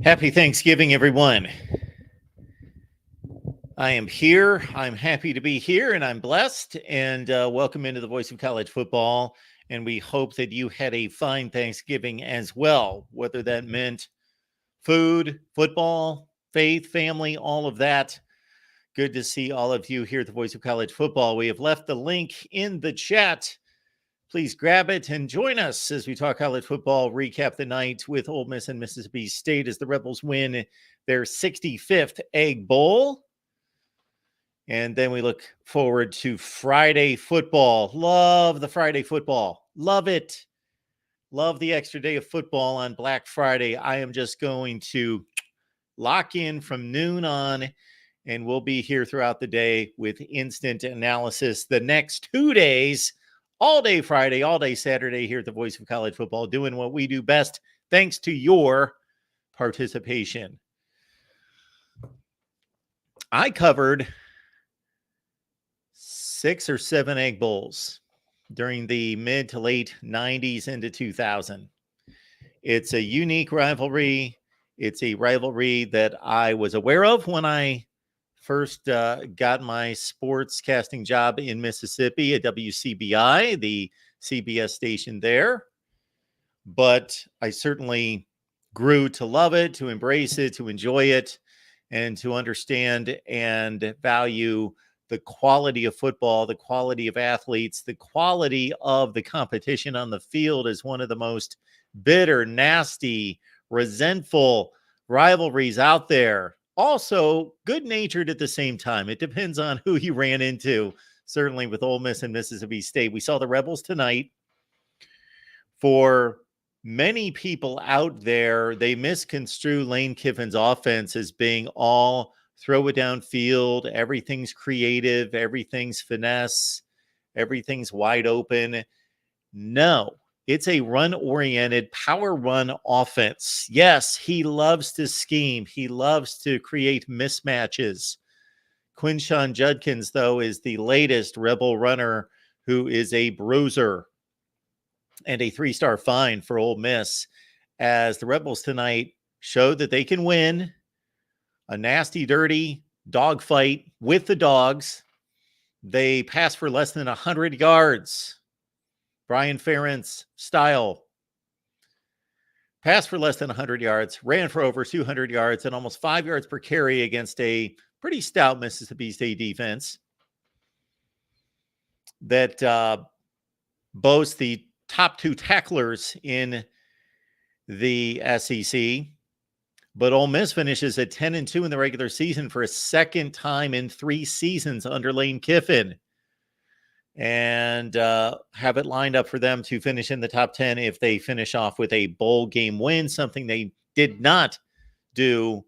Happy Thanksgiving, everyone. I am here. I'm happy to be here, and I'm blessed. And welcome into the Voice of College Football. And we hope that you had a fine Thanksgiving as well, whether that meant food, football, faith, family, all of that. Good to see all of you here at the Voice of College Football. We have left the link in the chat. Please grab it and join us as we talk college football, recap the night with Ole Miss and Mississippi State as the Rebels win their 65th Egg Bowl. And then we look forward to Friday football. Love the Friday football. Love it. Love the extra day of football on Black Friday. I am just going to lock in from noon on, and we'll be here throughout the day with instant analysis the next 2 days. All day Friday, all day Saturday here at the Voice of College Football, doing what we do best, thanks to your participation. I covered 6 or 7 Egg Bowls during the mid to late 90s into 2000. It's a unique rivalry. It's a rivalry that I was aware of when I first got my sports casting job in Mississippi at WCBI, the CBS station there. But I certainly grew to love it, to embrace it, to enjoy it, and to understand and value the quality of football, the quality of athletes, the quality of the competition on the field is one of the most bitter, nasty, resentful rivalries out there. Also, good-natured at the same time. It depends on who you ran into, certainly with Ole Miss and Mississippi State. We saw the Rebels tonight. For many people out there, they misconstrue Lane Kiffin's offense as being all throw it downfield, everything's creative, everything's finesse, everything's wide open. No. It's a run-oriented, power-run offense. Yes, he loves to scheme. He loves to create mismatches. Quinshawn Judkins, though, is the latest Rebel runner who is a bruiser and a 3-star find for Ole Miss, as the Rebels tonight showed that they can win a nasty, dirty dogfight with the Dogs. They passed for less than 100 yards. Brian Ferentz style. Passed for less than 100 yards, ran for over 200 yards, and almost 5 yards per carry against a pretty stout Mississippi State defense that boasts the top 2 tacklers in the SEC. But Ole Miss finishes at 10-2 in the regular season for a second time in 3 seasons under Lane Kiffin. And have it lined up for them to finish in the top 10 if they finish off with a bowl game win, something they did not do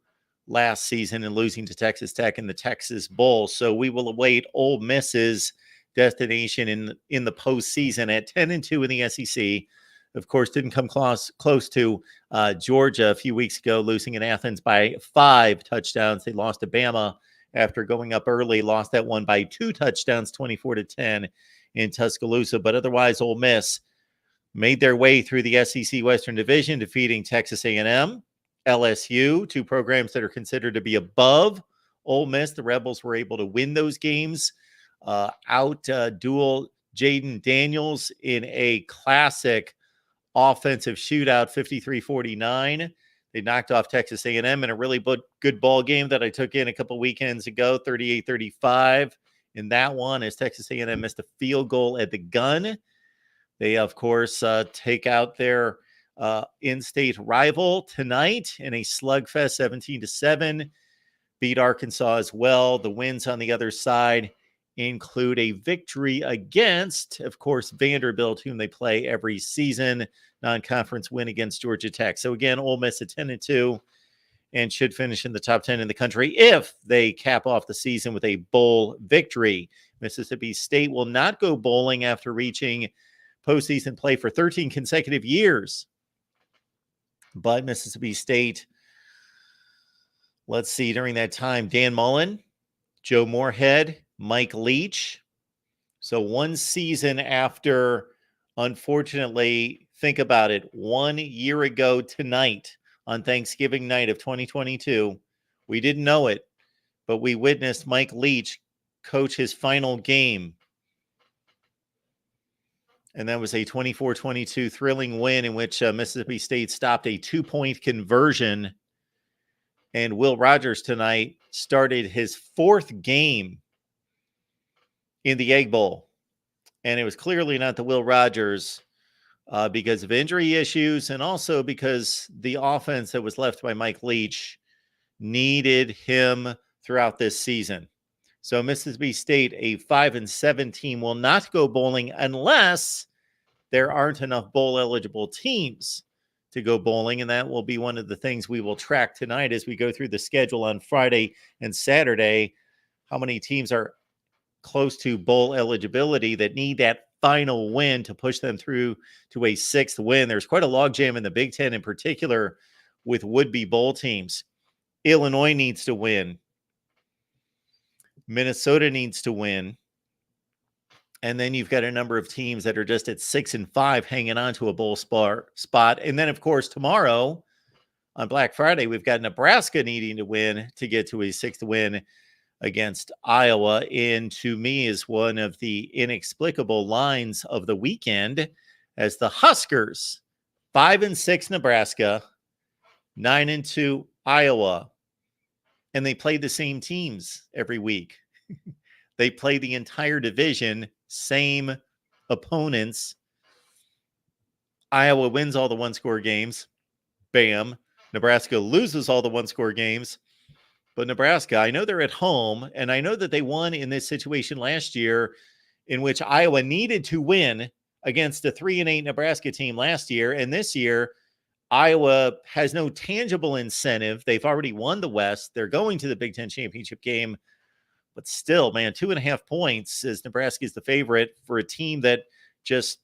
last season in losing to Texas Tech in the Texas Bowl. So we will await Ole Miss's destination in the postseason at 10-2 in the SEC. Of course, didn't come close to Georgia a few weeks ago, losing in Athens by 5 touchdowns. They lost to Bama after going up early, lost that one by 2 touchdowns, 24-10 in Tuscaloosa. But otherwise, Ole Miss made their way through the SEC Western Division, defeating Texas A&M, LSU, 2 programs that are considered to be above Ole Miss. The Rebels were able to win those games, duel Jaden Daniels in a classic offensive shootout, 53-49. They knocked off Texas A&M in a really good ball game that I took in a couple weekends ago, 38-35 in that one, as Texas A&M missed a field goal at the gun. They, of course, take out their in-state rival tonight in a slugfest, 17-7. Beat Arkansas as well. The wins on the other side include a victory against, of course, Vanderbilt, whom they play every season, non-conference win against Georgia Tech. So again, Ole Miss at 10-2 and should finish in the top 10 in the country if they cap off the season with a bowl victory. Mississippi State will not go bowling after reaching postseason play for 13 consecutive years. But Mississippi State, let's see, during that time, Dan Mullen, Joe Moorhead, Mike Leach, So one season after, unfortunately, think about it, 1 year ago tonight on Thanksgiving night of 2022, we didn't know it, but we witnessed Mike Leach coach his final game. And that was a 24-22 thrilling win in which Mississippi State stopped a 2-point conversion. And Will Rogers tonight started his 4th game in the Egg Bowl. And it was clearly not the Will Rogers because of injury issues and also because the offense that was left by Mike Leach needed him throughout this season. So Mississippi State, a 5-7 team, will not go bowling unless there aren't enough bowl-eligible teams to go bowling, and that will be one of the things we will track tonight as we go through the schedule on Friday and Saturday. How many teams are close to bowl eligibility that need that final win to push them through to a 6th win? There's quite a logjam in the Big Ten in particular with would-be bowl teams. Illinois needs to win. Minnesota needs to win. And then you've got a number of teams that are just at 6 and 5 hanging on to a bowl spot. And then, of course, tomorrow on Black Friday, we've got Nebraska needing to win to get to a 6th win against Iowa. And to me is one of the inexplicable lines of the weekend as the Huskers, 5-6 Nebraska, 9-2 Iowa. And they play the same teams every week. They play the entire division, same opponents. Iowa wins all the one-score games. Bam. Nebraska loses all the one-score games. But Nebraska, I know they're at home, and I know that they won in this situation last year in which Iowa needed to win against a 3-8 Nebraska team last year. And this year, Iowa has no tangible incentive. They've already won the West. They're going to the Big Ten championship game. But still, man, 2.5 points as Nebraska is the favorite for a team that just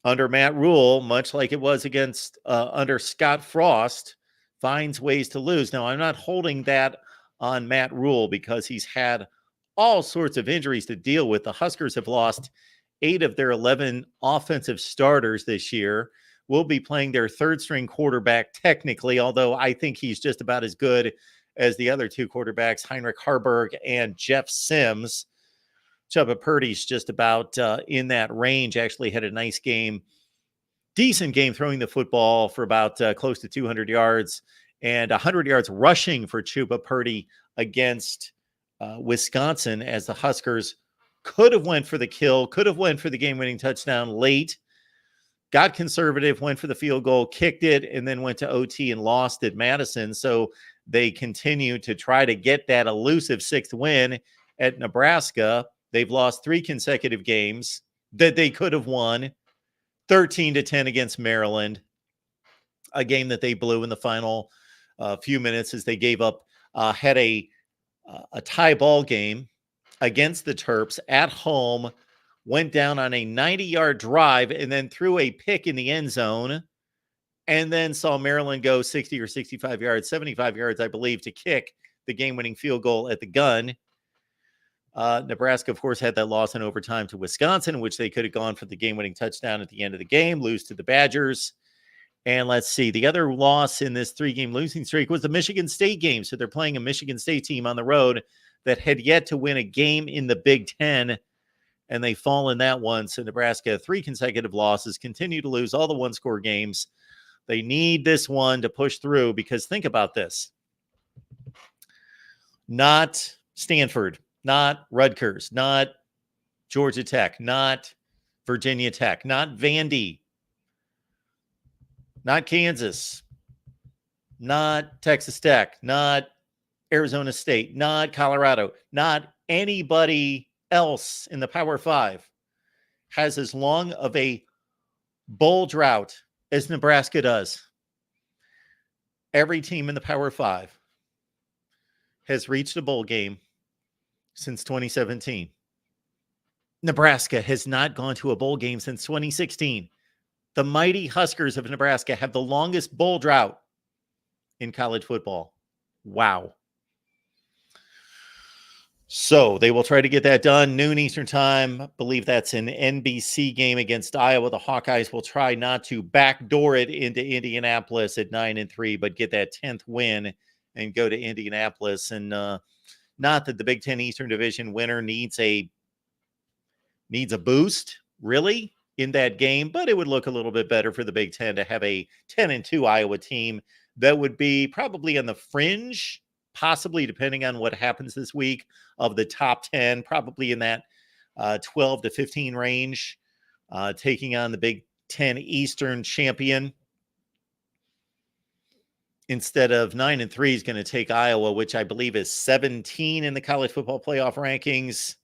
under Matt Rule, much like it was against under Scott Frost, finds ways to lose. Now, I'm not holding that on Matt Rule because he's had all sorts of injuries to deal with. The Huskers have lost 8 of their 11 offensive starters this year. Will be playing their 3rd-string quarterback technically, although I think he's just about as good as the other 2 quarterbacks, Heinrich Harburg and Jeff Sims. Chubba Purdy's just about in that range, actually had a nice game, decent game throwing the football for about close to 200 yards and 100 yards rushing for Chubba Purdy against Wisconsin as the Huskers could have went for the kill, could have went for the game-winning touchdown late, got conservative, went for the field goal, kicked it, and then went to OT and lost at Madison. So they continue to try to get that elusive 6th win at Nebraska. They've lost 3 consecutive games that they could have won. 13-10 against Maryland, a game that they blew in the final few minutes as they gave up, had a tie ball game against the Terps at home, went down on a 90-yard drive and then threw a pick in the end zone, and then saw Maryland go 60 or 65 yards, 75 yards, I believe, to kick the game-winning field goal at the gun. Nebraska, of course, had that loss in overtime to Wisconsin, which they could have gone for the game-winning touchdown at the end of the game, lose to the Badgers. And let's see, the other loss in this 3-game losing streak was the Michigan State game. So they're playing a Michigan State team on the road that had yet to win a game in the Big Ten, and they fall in that one. So Nebraska, 3 consecutive losses, continue to lose all the one-score games. They need this one to push through because think about this. Not Stanford, not Rutgers, not Georgia Tech, not Virginia Tech, not Vandy, not Kansas, not Texas Tech, not Arizona State, not Colorado, not anybody else in the Power 5 has as long of a bowl drought as Nebraska does. Every team in the Power 5 has reached a bowl game since 2017. Nebraska has not gone to a bowl game since 2016. The mighty Huskers of Nebraska have the longest bowl drought in college football. Wow. So they will try to get that done. Noon Eastern time. I believe that's an NBC game against Iowa. The Hawkeyes will try not to backdoor it into Indianapolis at 9-3, but get that 10th win and go to Indianapolis. And not that the Big Ten Eastern Division winner needs a boost, really, in that game, but it would look a little bit better for the Big Ten to have a 10-2 Iowa team that would be probably on the fringe, possibly depending on what happens this week, of the top 10, probably in that 12 to 15 range, taking on the Big Ten Eastern champion. Instead of 9-3, is going to take Iowa, which I believe is 17 in the college football playoff rankings.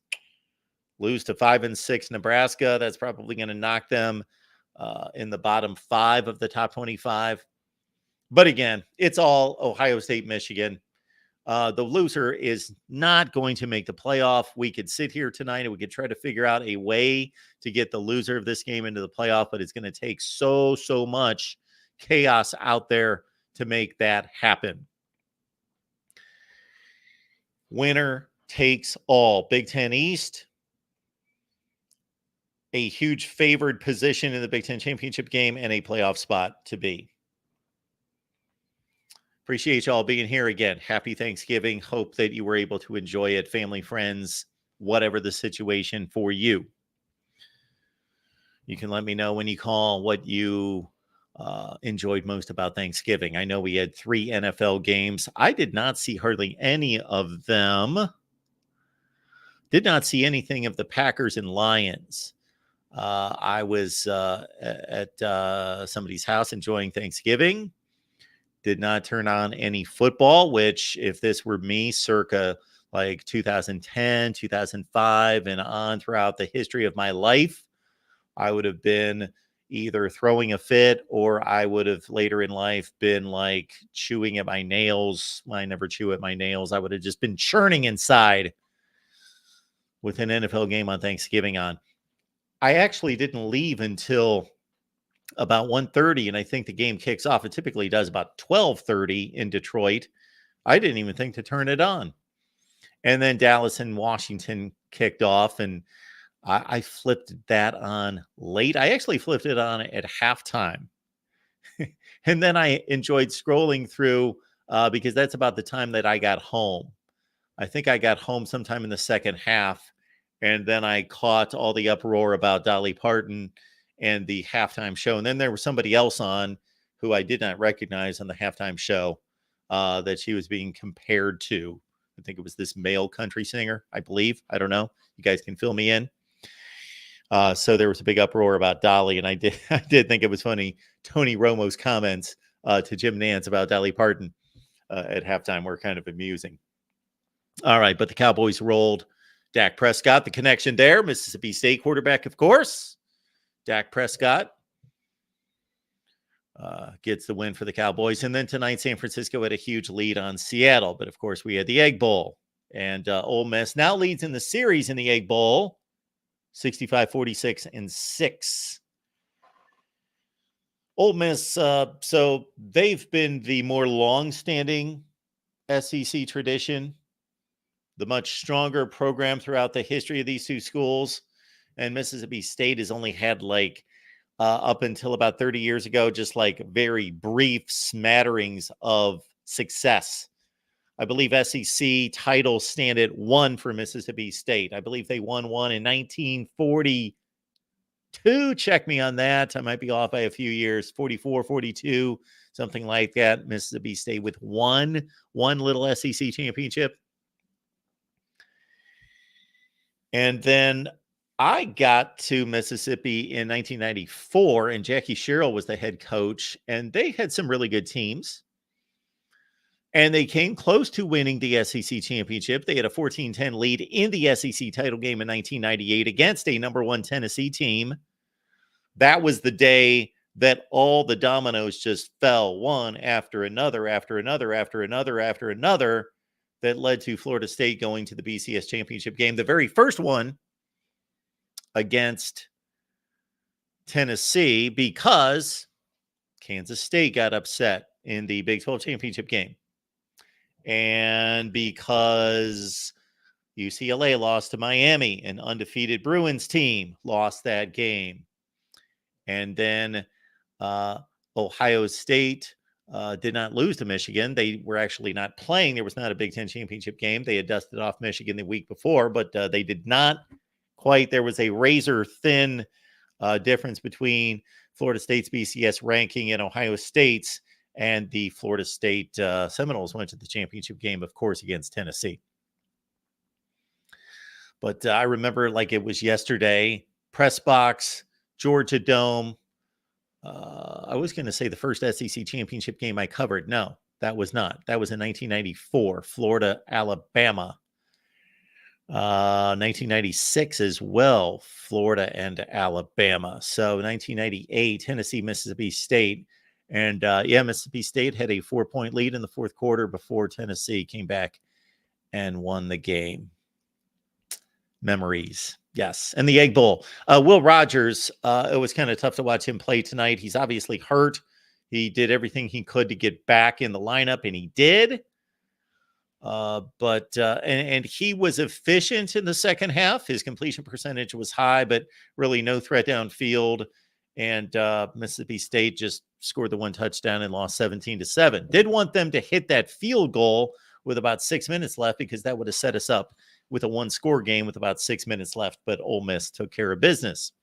Lose to 5-6 Nebraska. That's probably going to knock them in the bottom 5 of the top 25. But again, it's all Ohio State, Michigan. The loser is not going to make the playoff. We could sit here tonight and we could try to figure out a way to get the loser of this game into the playoff, but it's going to take so much chaos out there to make that happen. Winner takes all. Big Ten East, a huge favored position in the Big Ten championship game, and a playoff spot to be. Appreciate y'all being here again. Happy Thanksgiving. Hope that you were able to enjoy it. Family, friends, whatever the situation for you. You can let me know when you call what you enjoyed most about Thanksgiving. I know we had 3 NFL games. I did not see hardly any of them. Did not see anything of the Packers and Lions. I was at somebody's house enjoying Thanksgiving. Did not turn on any football, which if this were me circa like 2010, 2005 and on throughout the history of my life, I would have been either throwing a fit or I would have later in life been like chewing at my nails. I never chew at my nails. I would have just been churning inside with an NFL game on Thanksgiving on. I actually didn't leave until about 1:30, and I think the game kicks off. It typically does about 12:30 in Detroit. I didn't even think to turn it on. And then Dallas and Washington kicked off, and I flipped that on late. I actually flipped it on at halftime. And then I enjoyed scrolling through because that's about the time that I got home. I think I got home sometime in the second half, and then I caught all the uproar about Dolly Parton and the halftime show. And then there was somebody else on who I did not recognize on the halftime show that she was being compared to. I think it was this male country singer, I believe. I don't know. You guys can fill me in. So there was a big uproar about Dolly, and I did think it was funny. Tony Romo's comments to Jim Nantz about Dolly Parton at halftime were kind of amusing. All right, but the Cowboys rolled. Dak Prescott, the connection there, Mississippi State quarterback, of course. Dak Prescott gets the win for the Cowboys. And then tonight, San Francisco had a huge lead on Seattle. But, of course, we had the Egg Bowl. And Ole Miss now leads in the series in the Egg Bowl, 65-46-6. Ole Miss, so they've been the more long-standing SEC tradition, the much stronger program throughout the history of these two schools. And Mississippi State has only had up until about 30 years ago, just like very brief smatterings of success. I believe SEC titles stand at 1 for Mississippi State. I believe they won one in 1942. Check me on that. I might be off by a few years. 44, 42, something like that. Mississippi State with one little SEC championship. And then I got to Mississippi in 1994, and Jackie Sherrill was the head coach, and they had some really good teams. And they came close to winning the SEC championship. They had a 14-10 lead in the SEC title game in 1998 against a number 1 Tennessee team. That was the day that all the dominoes just fell one after another, that led to Florida State going to the BCS championship game. The very first one against Tennessee because Kansas State got upset in the Big 12 championship game. And because, UCLA lost to Miami. An undefeated Bruins team lost that game. And then Ohio State did not lose to Michigan. They were actually not playing. There was not a Big Ten championship game. They had dusted off Michigan the week before, but they did not quite. There was a razor thin difference between Florida State's BCS ranking and Ohio State's, and the Florida State Seminoles went to the championship game, of course, against Tennessee. But I remember like it was yesterday, press box, Georgia Dome. I was going to say the first SEC championship game I covered. No, that was not. That was in 1994, Florida, Alabama. 1996 as well, Florida and Alabama. So 1998, Tennessee, Mississippi State. And Mississippi State had a 4-point lead in the fourth quarter before Tennessee came back and won the game. Memories. Yes. And the Egg Bowl. Will Rogers, it was kind of tough to watch him play tonight. He's obviously hurt. He did everything he could to get back in the lineup, and he did. But he was efficient in the second half. His completion percentage was high, but really no threat downfield. And Mississippi State just scored the one touchdown and lost 17-7. Did want them to hit that field goal with about 6 minutes left, because that would have set us up with a one-score game with about 6 minutes left, but Ole Miss took care of business.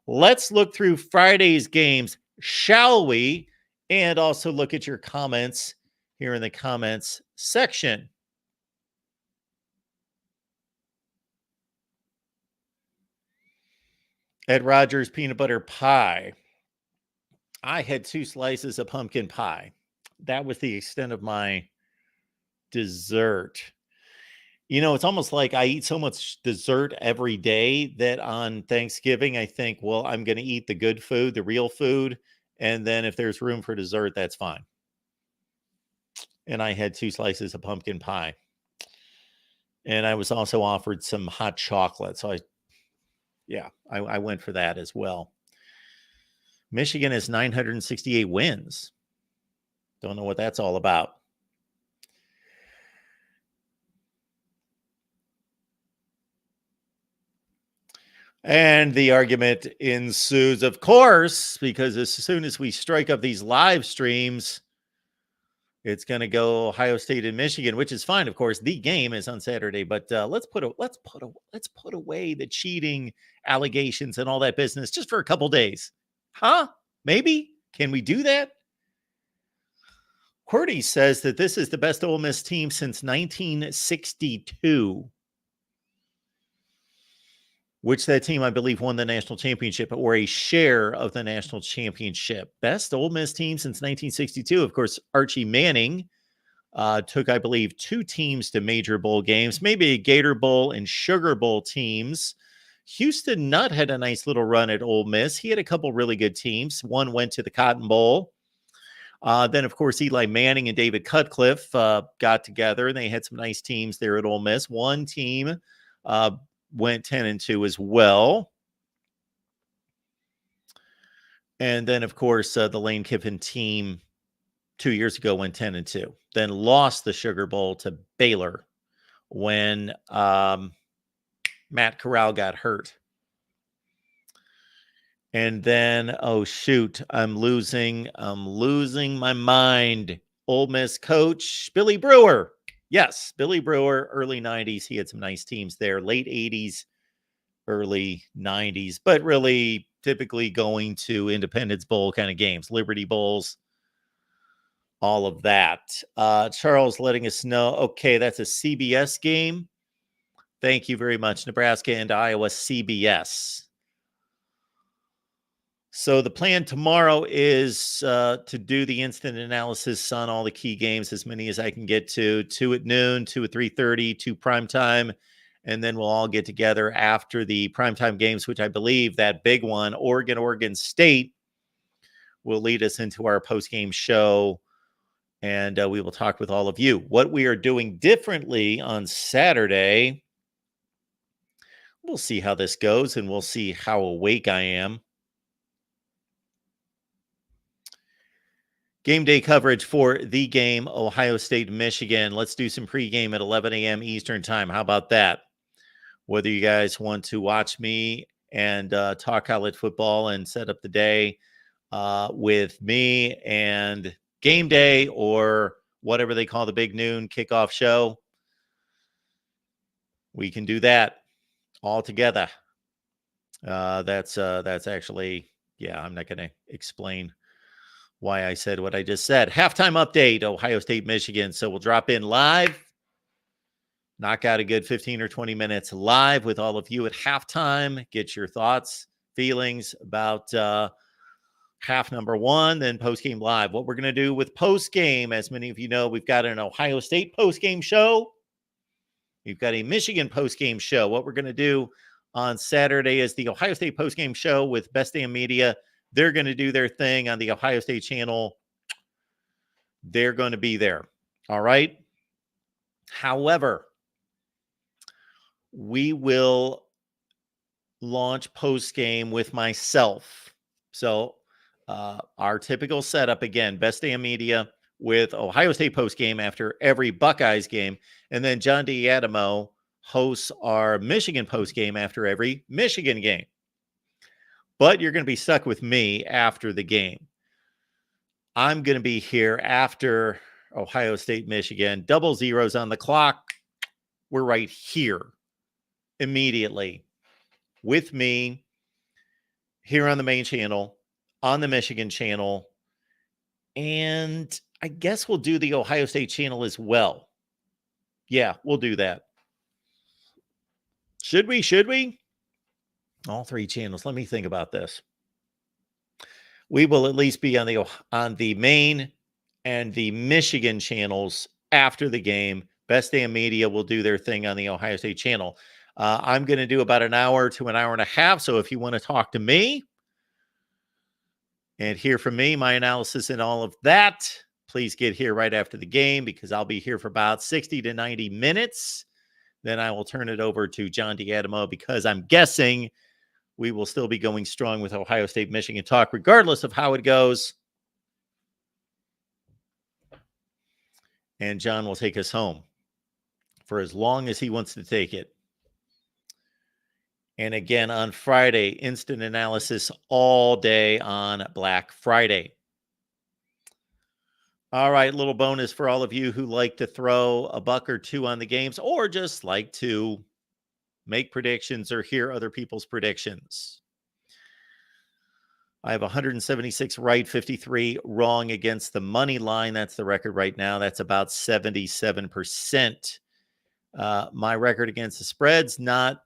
Let's look through Friday's games, shall we? And also look at your comments here in the comments section. Ed Rogers peanut butter pie. I had 2 slices of pumpkin pie. That was the extent of my dessert. You know, it's almost like I eat so much dessert every day that on Thanksgiving, I think, well, I'm going to eat the good food, the real food. And then if there's room for dessert, that's fine. And I had 2 slices of pumpkin pie. And I was also offered some hot chocolate. So I went for that as well. Michigan has 968 wins. Don't know what that's all about. And the argument ensues, of course, because as soon as we strike up these live streams, it's going to go Ohio State and Michigan, which is fine. Of course, the game is on Saturday, but let's put away the cheating allegations and all that business just for a couple days. Huh? Maybe? Can we do that? Qwerty says that this is the best Ole Miss team since 1962. Which that team, I believe, won the national championship or a share of the national championship. Best Ole Miss team since 1962. Of course, Archie Manning took, I believe, 2 teams to major bowl games, maybe a Gator Bowl and Sugar Bowl teams. Houston Nutt had a nice little run at Ole Miss. He had a couple really good teams. One went to the Cotton Bowl. Then, of course, Eli Manning and David Cutcliffe got together, and they had some nice teams there at Ole Miss. One team went 10-2 as well. And then, of course, the Lane Kiffin team 2 years ago went 10-2. Then lost the Sugar Bowl to Baylor when Matt Corral got hurt. And then, oh, shoot, I'm losing my mind. Ole Miss coach, Billy Brewer. Yes, Billy Brewer, early 90s. He had some nice teams there. Late 80s, early 90s. But really, typically going to Independence Bowl kind of games. Liberty Bowls, all of that. Charles letting us know, okay, that's a CBS game. Thank you very much. Nebraska and Iowa, CBS. So the plan tomorrow is to do the instant analysis on all the key games, as many as I can get to. 2 at noon, 2 at 3:30, 2 primetime, and then we'll all get together after the primetime games, which I believe that big one, Oregon State, will lead us into our post-game show, and we will talk with all of you. What we are doing differently on Saturday, we'll see how this goes, and we'll see how awake I am. Game day coverage for the game, Ohio State, Michigan. Let's do some pregame at 11 a.m. Eastern time. How about that? Whether you guys want to watch me and talk college football and set up the day with me and game day, or whatever they call the big noon kickoff show, we can do that all together. That's actually, yeah, I'm not going to explain why I said what I just said. Halftime update, Ohio State, Michigan. So we'll drop in live, knock out a good 15 or 20 minutes live with all of you at halftime. Get your thoughts, feelings about half number one, then post-game live. What we're going to do with post-game, as many of you know, we've got an Ohio State post-game show. We've got a Michigan post-game show. What we're going to do on Saturday is the Ohio State post-game show with Best Damn Media. They're going to do their thing on the Ohio State channel. They're going to be there. All right. However, we will launch post-game with myself. So our typical setup, again, Best Damn Media with Ohio State post-game after every Buckeyes game. And then John D'Adamo hosts our Michigan post-game after every Michigan game. But you're going to be stuck with me after the game. I'm going to be here after Ohio State, Michigan. Double zeros on the clock. We're right here immediately with me here on the main channel, on the Michigan channel. And I guess we'll do the Ohio State channel as well. Yeah, we'll do that. Should we? Should we? All three channels. Let me think about this. We will at least be on the main and the Michigan channels after the game. Best Damn Media will do their thing on the Ohio State channel. I'm going to do about an hour to an hour and a half. So if you want to talk to me and hear from me, my analysis and all of that, please get here right after the game, because I'll be here for about 60 to 90 minutes. Then I will turn it over to John D'Adamo, because I'm guessing we will still be going strong with Ohio State, Michigan talk, regardless of how it goes. And John will take us home for as long as he wants to take it. And again, on Friday, instant analysis all day on Black Friday. All right, little bonus for all of you who like to throw a buck or two on the games, or just like to make predictions or hear other people's predictions. I have 176 right, 53 wrong against the money line. That's the record right now. That's about 77%. My record against the spread's not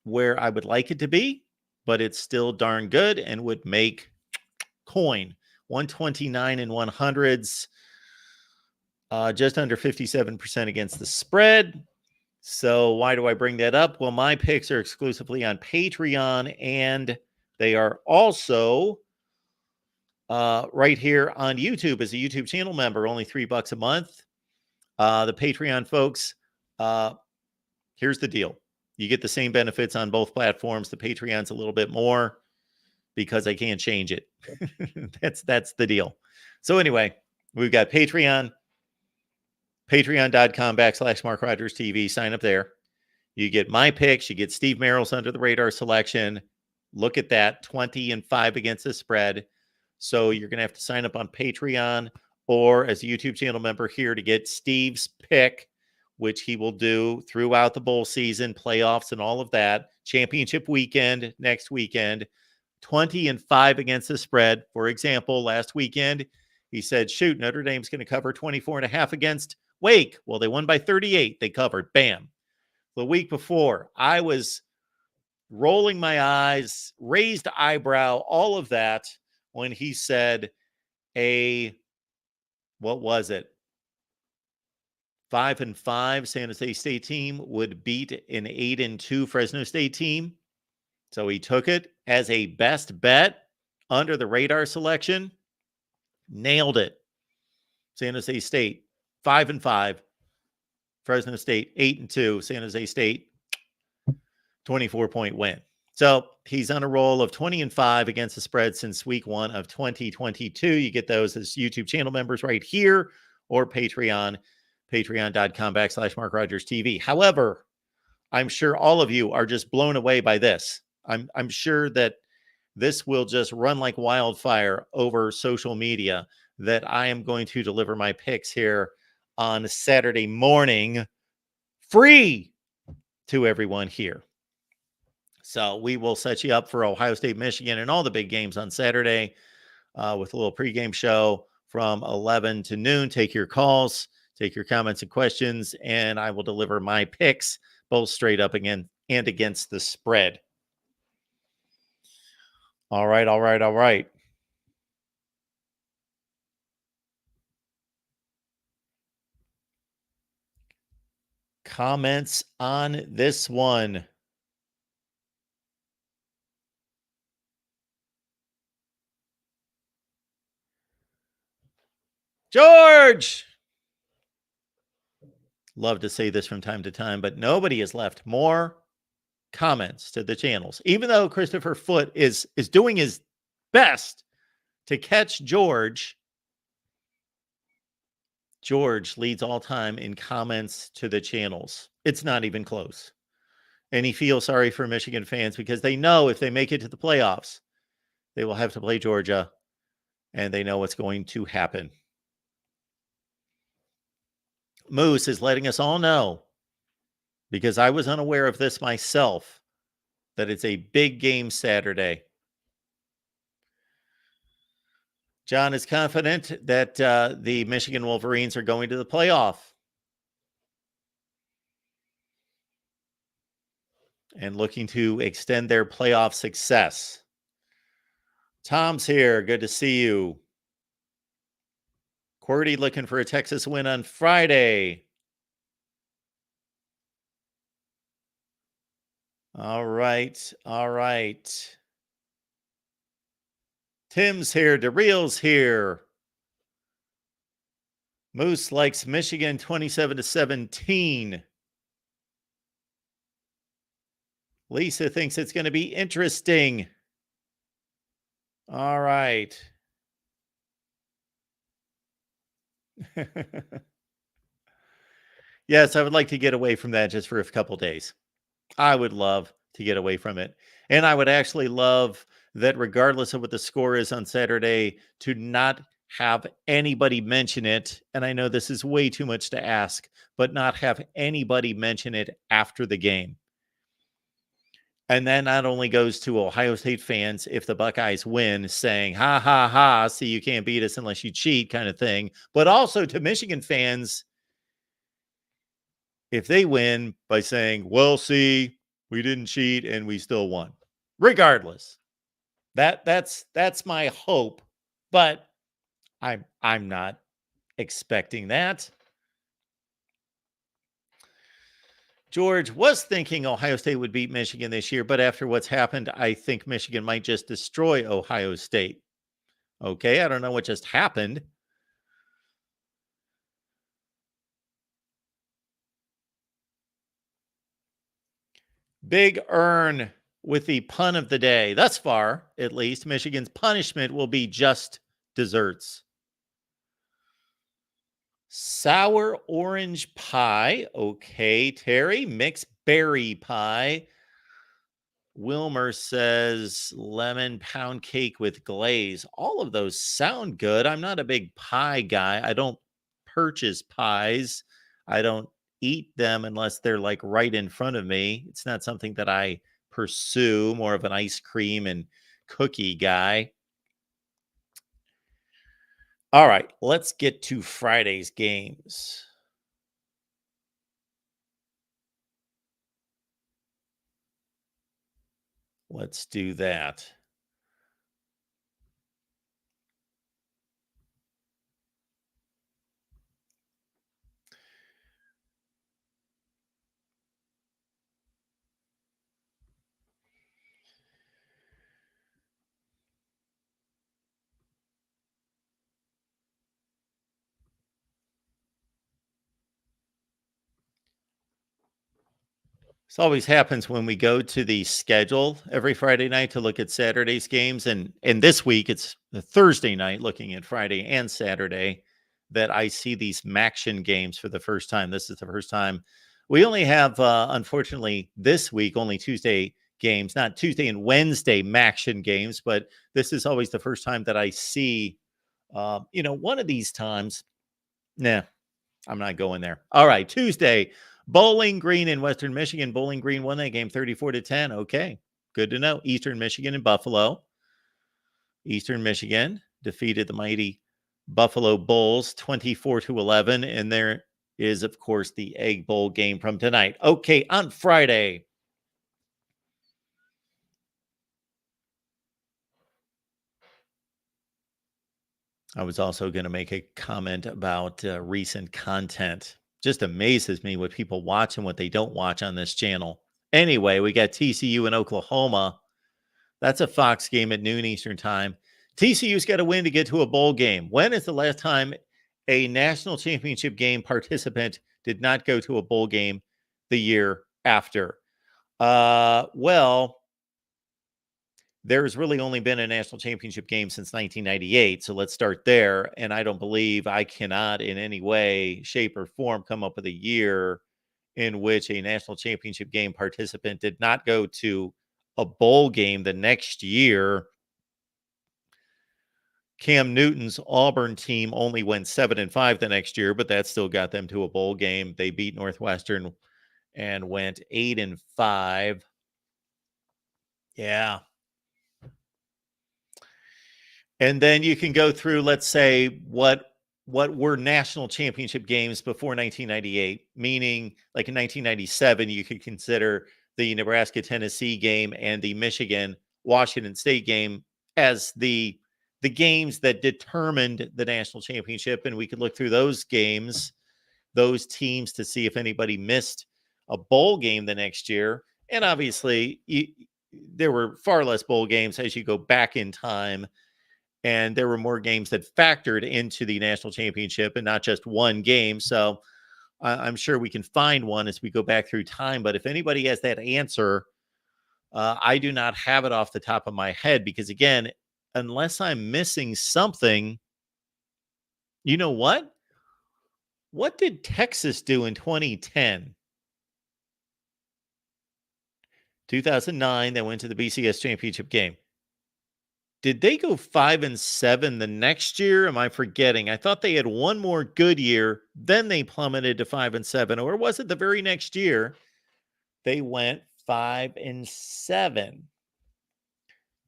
where I would like it to be, but it's still darn good and would make coin. 129 and 100s, just under 57% against the spread. So why do I bring that up? Well, my picks are exclusively on Patreon, and they are also right here on YouTube as a YouTube channel member, only $3 a month. The Patreon folks, here's the deal. You get the same benefits on both platforms. The Patreon's a little bit more because I can't change it. That's the deal. So anyway, we've got Patreon, patreon.com/MarkRogersTV. Sign up there. You get my picks. You get Steve Merrill's under the radar selection. Look at that, 20-5 against the spread. So you're going to have to sign up on Patreon or as a YouTube channel member here to get Steve's pick, which he will do throughout the bowl season, playoffs, and all of that. Championship weekend, next weekend, 20-5 against the spread. For example, last weekend, he said, shoot, Notre Dame's going to cover 24.5 against Wake. Well, they won by 38. They covered. Bam. The week before, I was rolling my eyes, raised eyebrow, all of that, when he said what was it? 5-5 San Jose State team would beat an 8-2 Fresno State team. So he took it as a best bet under the radar selection. Nailed it. San Jose State 5-5. Fresno State 8-2. San Jose State 24-point win. So he's on a roll of 20-5 against the spread since week 1 of 2022. You get those as YouTube channel members right here or Patreon, patreon.com/MarkRogersTV. However, I'm sure all of you are just blown away by this. I'm sure that this will just run like wildfire over social media, that I am going to deliver my picks here on Saturday morning free to everyone here. So we will set you up for Ohio State, Michigan, and all the big games on Saturday with a little pregame show from 11 to noon. Take your calls, take your comments and questions, and I will deliver my picks both straight up again and against the spread. All right, all right, all right. Comments on this one. George! Love to say this from time to time, but nobody has left more comments to the channels. Even though Christopher Foote is doing his best to catch George, George leads all time in comments to the channels. It's not even close. And he feels sorry for Michigan fans because they know if they make it to the playoffs, they will have to play Georgia, and they know what's going to happen. Moose is letting us all know, because I was unaware of this myself, that it's a big game Saturday. John is confident that the Michigan Wolverines are going to the playoff and looking to extend their playoff success. Tom's here. Good to see you. QWERTY looking for a Texas win on Friday. All right. All right. Tim's here. DeReal's here. Moose likes Michigan 27-17. Lisa thinks it's going to be interesting. All right. Yes, I would like to get away from that just for a couple days. I would love to get away from it. And I would actually love that, regardless of what the score is on Saturday, to not have anybody mention it. And I know this is way too much to ask, but not have anybody mention it after the game. And that not only goes to Ohio State fans if the Buckeyes win, saying, ha, ha, ha, see, you can't beat us unless you cheat kind of thing, but also to Michigan fans if they win by saying, well, see, we didn't cheat and we still won. Regardless. That's my hope, but I'm not expecting that. George was thinking Ohio State would beat Michigan this year, but after what's happened, I think Michigan might just destroy Ohio State. Okay, I don't know what just happened. Big Earn with the pun of the day. Thus far, at least, Michigan's punishment will be just desserts. Sour orange pie. Okay, Terry. Mixed berry pie. Wilmer says lemon pound cake with glaze. All of those sound good. I'm not a big pie guy. I don't purchase pies. I don't eat them unless they're like right in front of me. It's not something that I pursue, more of an ice cream and cookie guy. All right, let's get to Friday's games. Let's do that. This always happens when we go to the schedule every Friday night to look at Saturday's games. And this week, it's the Thursday night looking at Friday and Saturday that I see these Maction games for the first time. This is the first time. We only have, unfortunately, this week, only Tuesday games, not Tuesday and Wednesday Maction games, but this is always the first time that I see, one of these times. Nah, I'm not going there. All right, Tuesday, Bowling Green in Western Michigan. Bowling Green won that game 34-10. Okay, good to know. Eastern Michigan and Buffalo. Eastern Michigan defeated the mighty Buffalo Bulls 24-11. And there is, of course, the Egg Bowl game from tonight. Okay, on Friday. I was also going to make a comment about recent content. Just amazes me what people watch and what they don't watch on this channel. Anyway, we got TCU in Oklahoma. That's a Fox game at noon Eastern time. TCU's got to win to get to a bowl game. When is the last time a national championship game participant did not go to a bowl game the year after? Well, there's really only been a national championship game since 1998. So let's start there. And I don't believe I cannot in any way, shape, or form come up with a year in which a national championship game participant did not go to a bowl game the next year. Cam Newton's Auburn team only went 7-5 the next year, but that still got them to a bowl game. They beat Northwestern and went 8-5. Yeah. And then you can go through, let's say, what were national championship games before 1998, meaning like in 1997, you could consider the Nebraska-Tennessee game and the Michigan-Washington State game as the games that determined the national championship. And we could look through those games, those teams, to see if anybody missed a bowl game the next year. And obviously, there were far less bowl games as you go back in time. And there were more games that factored into the national championship and not just one game. So I'm sure we can find one as we go back through time. But if anybody has that answer, I do not have it off the top of my head because, again, unless I'm missing something, you know what? What did Texas do in 2010? 2009, they went to the BCS championship game. Did they go 5-7 the next year? Am I forgetting? I thought they had one more good year. Then they plummeted to 5-7. Or was it the very next year? They went 5-7.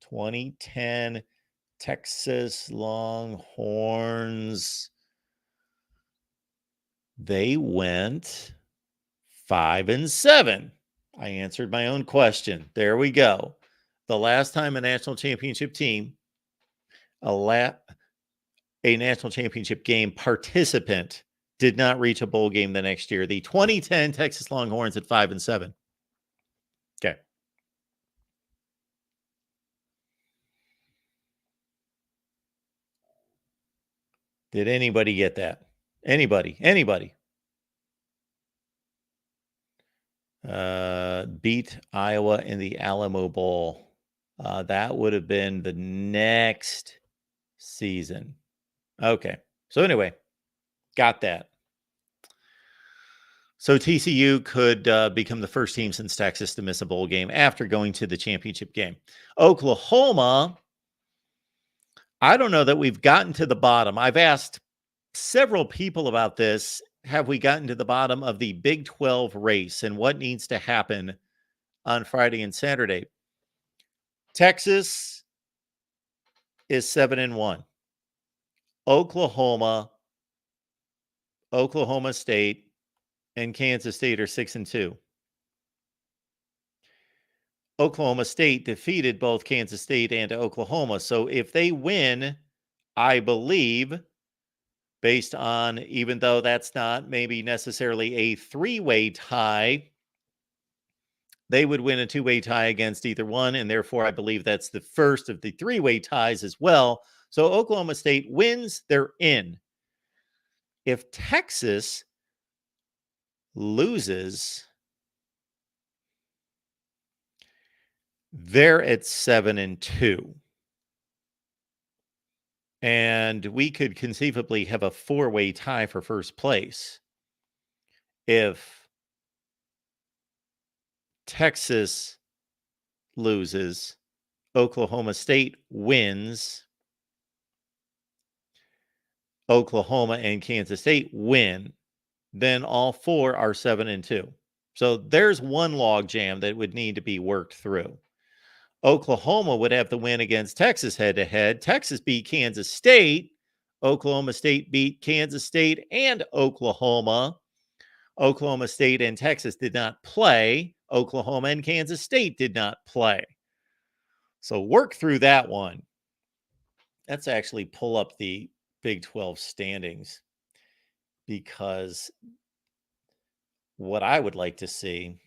2010 Texas Longhorns. They went 5-7. I answered my own question. There we go. The last time a national championship team, a national championship game participant did not reach a bowl game the next year. The 2010 Texas Longhorns at 5-7. Okay. Did anybody get that? Anybody? Beat Iowa in the Alamo Bowl. That would have been the next season. Okay. So anyway, got that. So TCU could become the first team since Texas to miss a bowl game after going to the championship game. Oklahoma, I don't know that we've gotten to the bottom. I've asked several people about this. Have we gotten to the bottom of the Big 12 race and what needs to happen on Friday and Saturday? Texas is 7-1. Oklahoma State, and Kansas State are 6-2. Oklahoma State defeated both Kansas State and Oklahoma. So if they win, I believe, based on, even though that's not maybe necessarily a three-way tie, they would win a two-way tie against either one. And therefore, I believe that's the first of the three-way ties as well. So Oklahoma State wins, they're in. If Texas loses, They're at 7-2. And we could conceivably have a 4-way tie for first place if Texas loses, Oklahoma State wins, Oklahoma and Kansas State win, then all 4 are 7-2. So there's one log jam that would need to be worked through. Oklahoma would have to win against Texas head-to-head. Texas beat Kansas State. Oklahoma State beat Kansas State and Oklahoma. Oklahoma State and Texas did not play. Oklahoma and Kansas State did not play. So work through that one. Let's actually pull up the Big 12 standings, because what I would like to see,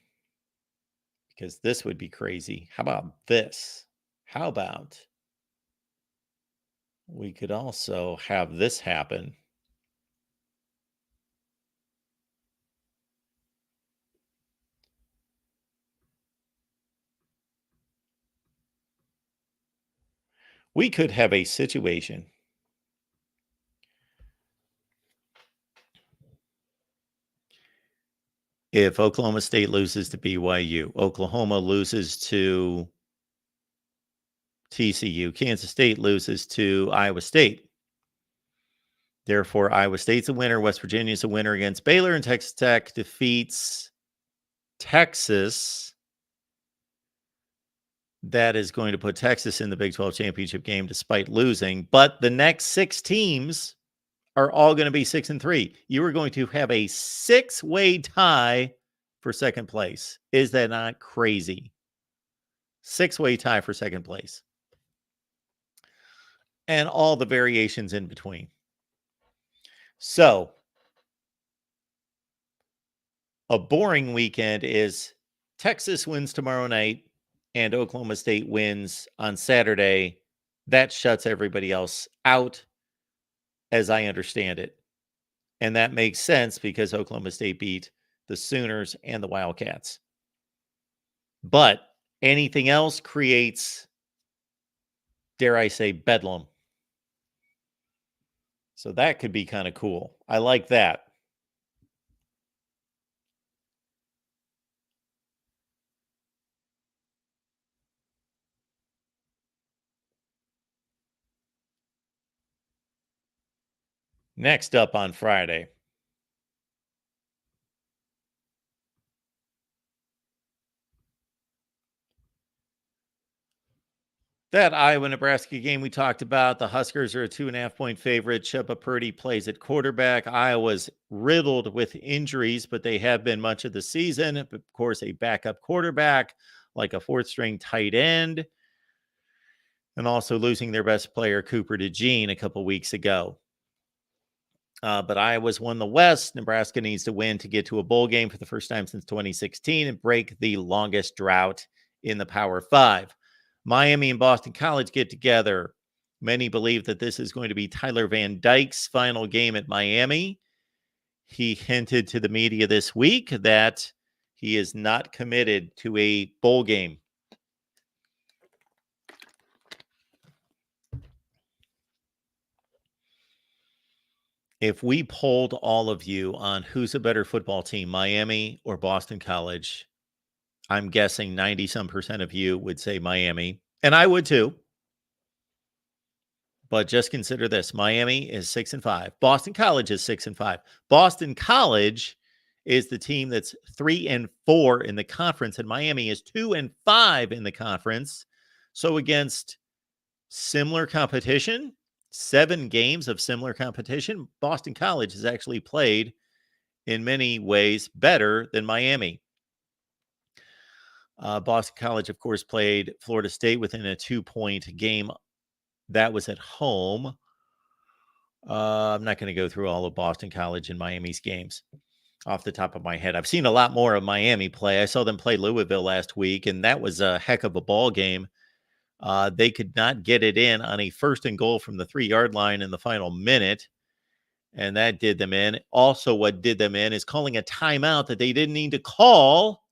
because this would be crazy. How about this? How about we could also have this happen? We could have a situation if Oklahoma State loses to BYU, Oklahoma loses to TCU, Kansas State loses to Iowa State. Therefore, Iowa State's a winner. West Virginia's a winner against Baylor, and Texas Tech defeats Texas. That is going to put Texas in the Big 12 championship game despite losing. But the next 6 teams are all going to be 6-3. You are going to have a 6-way tie for second place. Is that not crazy? 6-way tie for second place. And all the variations in between. So, a boring weekend is Texas wins tomorrow night and Oklahoma State wins on Saturday. That shuts everybody else out, as I understand it. And that makes sense because Oklahoma State beat the Sooners and the Wildcats. But anything else creates, dare I say, bedlam. So that could be kind of cool. I like that. Next up on Friday, that Iowa-Nebraska game we talked about, the Huskers are a 2.5-point favorite. Shepard Purdy plays at quarterback. Iowa's riddled with injuries, but they have been much of the season. Of course, a backup quarterback, like a 4th-string tight end, and also losing their best player, Cooper DeJean, a couple weeks ago. But Iowa's won the West. Nebraska needs to win to get to a bowl game for the first time since 2016 and break the longest drought in the Power 5. Miami and Boston College get together. Many believe that this is going to be Tyler Van Dyke's final game at Miami. He hinted to the media this week that he is not committed to a bowl game. If we polled all of you on who's a better football team, Miami or Boston College, I'm guessing 90-some% of you would say Miami, and I would too. But just consider this: Miami is 6-5. Boston College is 6-5. Boston College is the team that's 3-4 in the conference, and Miami is 2-5 in the conference. So against similar competition, 7 games of similar competition, Boston College has actually played in many ways better than Miami. Boston College, of course, played Florida State within a 2-point game. That was at home. I'm not going to go through all of Boston College and Miami's games off the top of my head. I've seen a lot more of Miami play. I saw them play Louisville last week, and that was a heck of a ball game. They could not get it in on a 1st and goal from the 3-yard line in the final minute, and that did them in. Also, what did them in is calling a timeout that they didn't need to call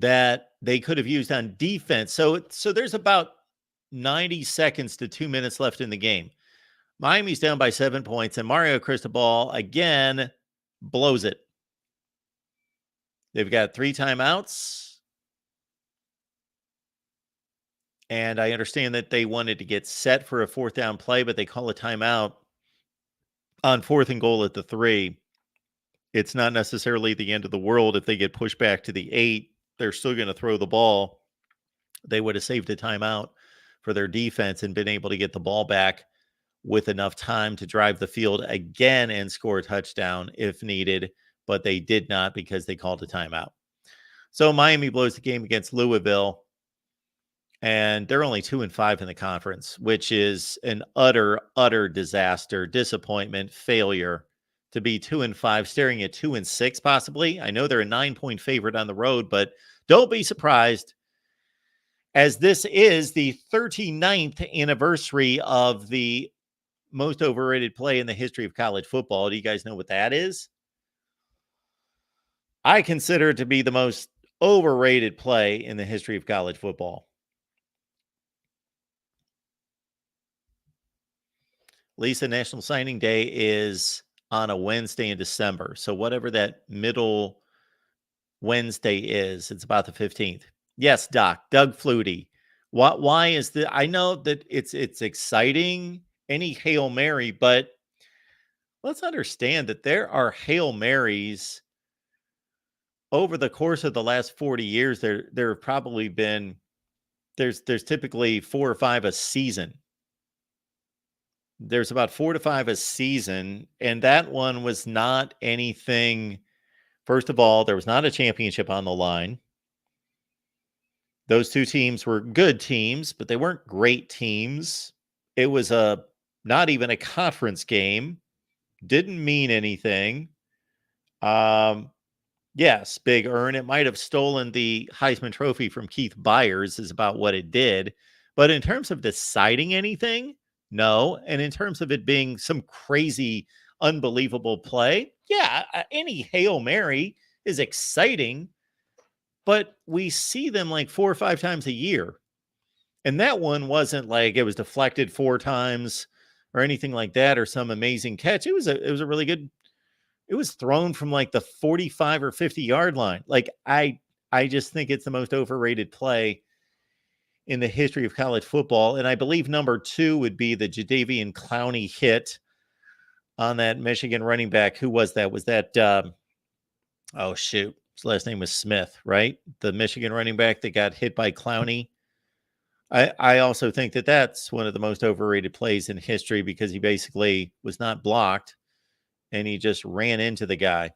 that they could have used on defense. So there's about 90 seconds to 2 minutes left in the game. Miami's down by 7 points, and Mario Cristobal again blows it. They've got 3 timeouts. And I understand that they wanted to get set for a 4th down play, but they call a timeout on 4th and goal at the 3. It's not necessarily the end of the world if they get pushed back to the 8. They're still going to throw the ball. They would have saved a timeout for their defense and been able to get the ball back with enough time to drive the field again and score a touchdown if needed, but they did not because they called a timeout. So Miami blows the game against Louisville, and they're only 2-5 in the conference, which is an utter disaster, disappointment, failure to be 2-5, staring at 2-6 possibly. I know they're a 9-point favorite on the road, but don't be surprised, as this is the 39th anniversary of the most overrated play in the history of college football. Do you guys know what that is? I consider it to be the most overrated play in the history of college football. Lisa, National Signing Day is on a Wednesday in December. So whatever that middle Wednesday is, it's about the 15th. Yes, Doc, Doug Flutie. Why is the? I know that it's exciting, any Hail Mary, but let's understand that there are Hail Marys over the course of the last 40 years. There have probably been, there's typically 4 or 5 a season. There's about 4 to 5 a season, and that one was not anything. First of all, there was not a championship on the line. Those 2 teams were good teams, but they weren't great teams. It was not even a conference game. Didn't mean anything. Yes, Big Earn. It might have stolen the Heisman Trophy from Keith Byers, is about what it did. But in terms of deciding anything, no. And in terms of it being some crazy, unbelievable play, yeah, any Hail Mary is exciting, but we see them like 4 or 5 times a year. And that one wasn't like it was deflected 4 times or anything like that, or some amazing catch. It was a really good. It was thrown from like the 45 or 50-yard line. Like I just think it's the most overrated play in the history of college football. And I believe number 2 would be the Jadeveon Clowney hit on that Michigan running back. Who was that? Was that oh shoot, his last name was Smith, right? The Michigan running back that got hit by Clowney. I also think that that's one of the most overrated plays in history because he basically was not blocked and he just ran into the guy.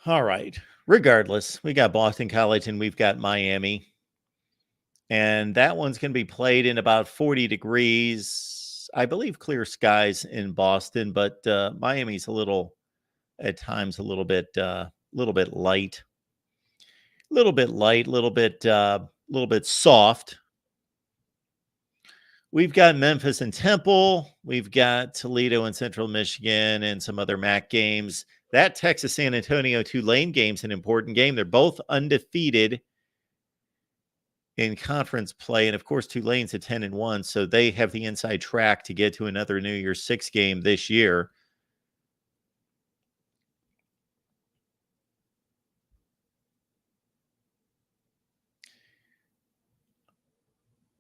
All right. Regardless, we got Boston College and we've got Miami. And that one's going to be played in about 40 degrees. I believe clear skies in Boston, but Miami's at times a little bit light. A little bit soft. We've got Memphis and Temple. We've got Toledo and Central Michigan and some other MAC games. That Texas San Antonio Tulane game is an important game. They're both undefeated in conference play. And of course, Tulane's at 10-1. So they have the inside track to get to another New Year's 6 game this year.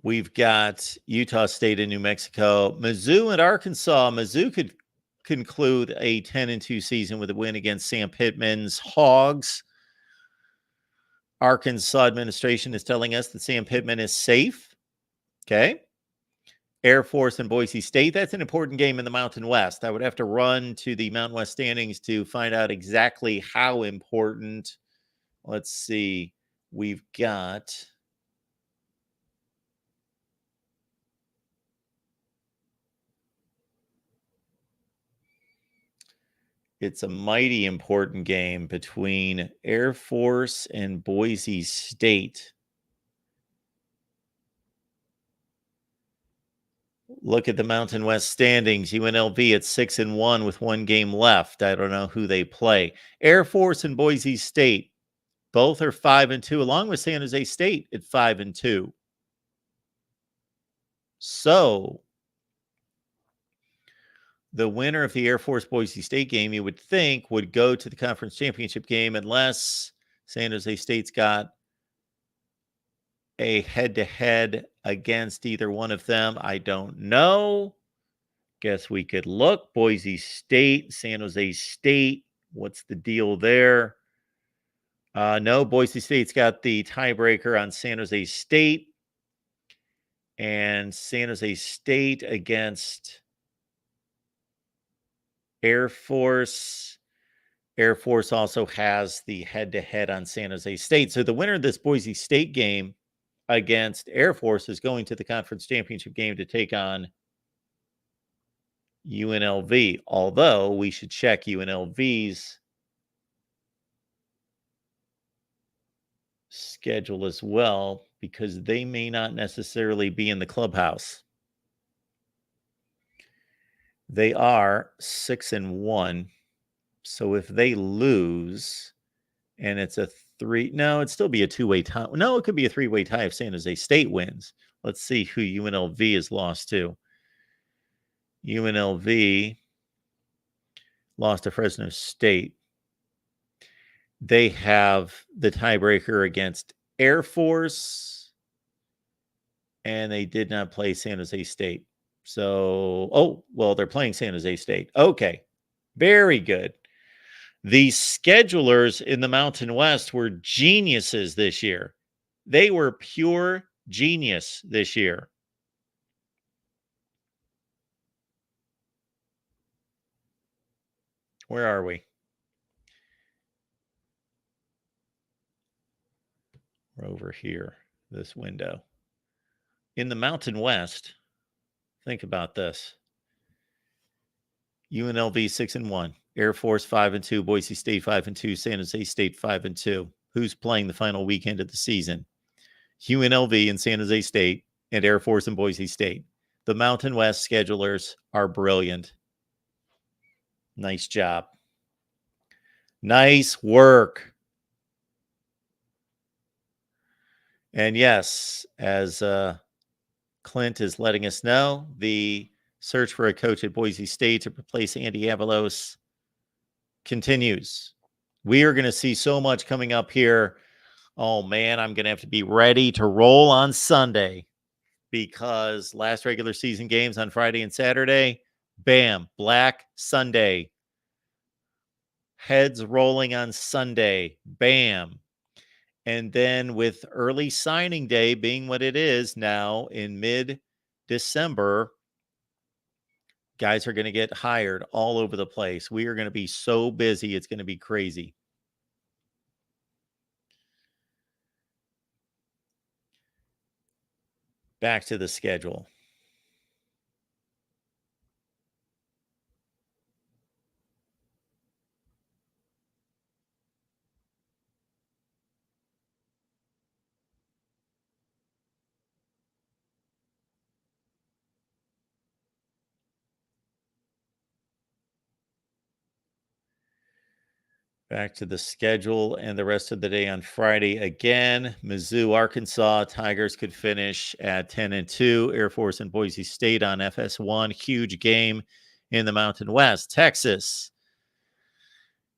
We've got Utah State and New Mexico, Mizzou and Arkansas. Mizzou could conclude a 10-2 season with a win against Sam Pittman's Hogs. Arkansas administration is telling us that Sam Pittman is safe. Okay. Air Force and Boise State. That's an important game in the Mountain West. I would have to run to the Mountain West standings to find out exactly how important. Let's see. We've got it's a mighty important game between Air Force and Boise State. Look at the Mountain West standings. UNLV at 6-1 with 1 game left. I don't know who they play. Air Force and Boise State. Both are 5-2, along with San Jose State at 5-2. So the winner of the Air Force Boise State game, you would think, would go to the conference championship game unless San Jose State's got a head-to-head against either one of them. I don't know. Guess we could look. Boise State, San Jose State. What's the deal there? No, Boise State's got the tiebreaker on San Jose State. And San Jose State against Air Force. Air Force also has the head-to-head on San Jose State. So the winner of this Boise State game against Air Force is going to the conference championship game to take on UNLV. Although we should check UNLV's schedule as well, because they may not necessarily be in the clubhouse. They are 6-1. So if they lose and it's a it'd still be a two-way tie. No, it could be a three-way tie if San Jose State wins. Let's see who UNLV has lost to. UNLV lost to Fresno State. They have the tiebreaker against Air Force, and they did not play San Jose State. So, they're playing San Jose State. Okay, very good. The schedulers in the Mountain West were geniuses this year. They were pure genius this year. Where are we? We're over here, this window. In the Mountain West, think about this. UNLV 6-1, Air Force 5-2, Boise State 5-2, San Jose State 5-2. Who's playing the final weekend of the season? UNLV and San Jose State, and Air Force and Boise State. The Mountain West schedulers are brilliant. Nice job. Nice work. And yes, as Clint is letting us know, the search for a coach at Boise State to replace Andy Avalos continues. We are going to see so much coming up here. Oh, man, I'm going to have to be ready to roll on Sunday because last regular season games on Friday and Saturday, bam, Black Sunday. Heads rolling on Sunday, bam. And then with early signing day being what it is now in mid-December, guys are going to get hired all over the place. We are going to be so busy. It's going to be crazy. Back to the schedule. Back to the schedule and the rest of the day on Friday again. Mizzou, Arkansas, Tigers could finish at 10-2. Air Force and Boise State on FS1. Huge game in the Mountain West. Texas